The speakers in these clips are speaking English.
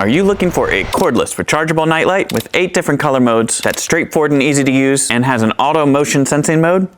Are you looking for a cordless rechargeable nightlight with 8 different color modes that's straightforward and easy to use and has an auto motion sensing mode?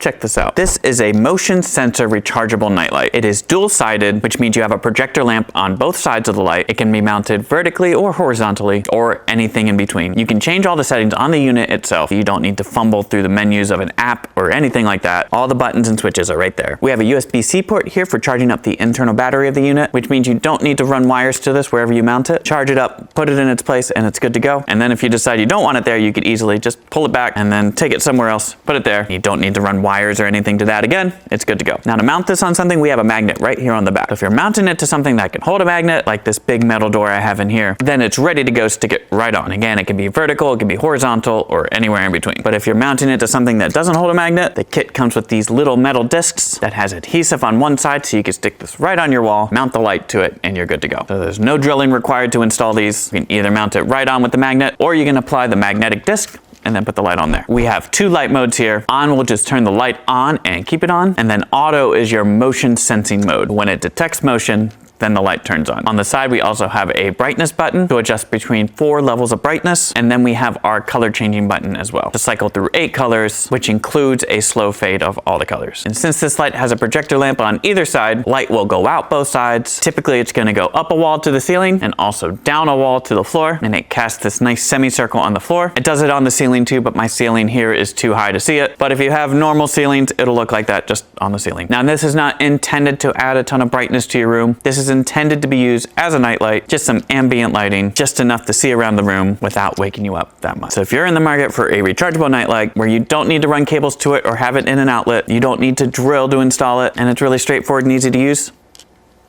Check this out. This is a motion sensor rechargeable nightlight. It is dual-sided, which means you have a projector lamp on both sides of the light. It can be mounted vertically or horizontally or anything in between. You can change all the settings on the unit itself. You don't need to fumble through the menus of an app or anything like that. All the buttons and switches are right there. We have a USB-C port here for charging up the internal battery of the unit, which means you don't need to run wires to this wherever you mount it. Charge it up, put it in its place, and it's good to go. And then if you decide you don't want it there, you could easily just pull it back and then take it somewhere else, put it there. You don't need to run wires or anything to that again. It's good to go. Now to mount this on something, we have a magnet right here on the back. So if you're mounting it to something that can hold a magnet, like this big metal door I have in here, then it's ready to go. Stick it right on. Again, it can be vertical, it can be horizontal, or anywhere in between. But if you're mounting it to something that doesn't hold a magnet, the kit comes with these little metal discs that has adhesive on one side, so you can stick this right on your wall, mount the light to it, and you're good to go. So there's no drilling required to install these. You can either mount it right on with the magnet, or you can apply the magnetic disc and then put the light on there. We have 2 light modes here. On will just turn the light on and keep it on, and then auto is your motion sensing mode. When it detects motion, then the light turns on. On the side, we also have a brightness button to adjust between 4 levels of brightness, and then we have our color changing button as well to cycle through 8 colors, which includes a slow fade of all the colors. And since this light has a projector lamp on either side, light will go out both sides. Typically, it's gonna go up a wall to the ceiling and also down a wall to the floor, and it casts this nice semicircle on the floor. It does it on the ceiling too, but my ceiling here is too high to see it. But if you have normal ceilings, it'll look like that just on the ceiling. Now, this is not intended to add a ton of brightness to your room. This is intended to be used as a nightlight, just some ambient lighting, just enough to see around the room without waking you up that much. So if you're in the market for a rechargeable nightlight where you don't need to run cables to it or have it in an outlet, you don't need to drill to install it, and it's really straightforward and easy to use,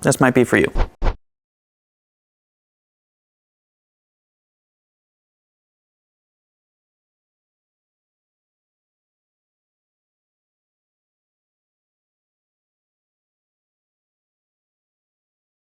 this might be for you.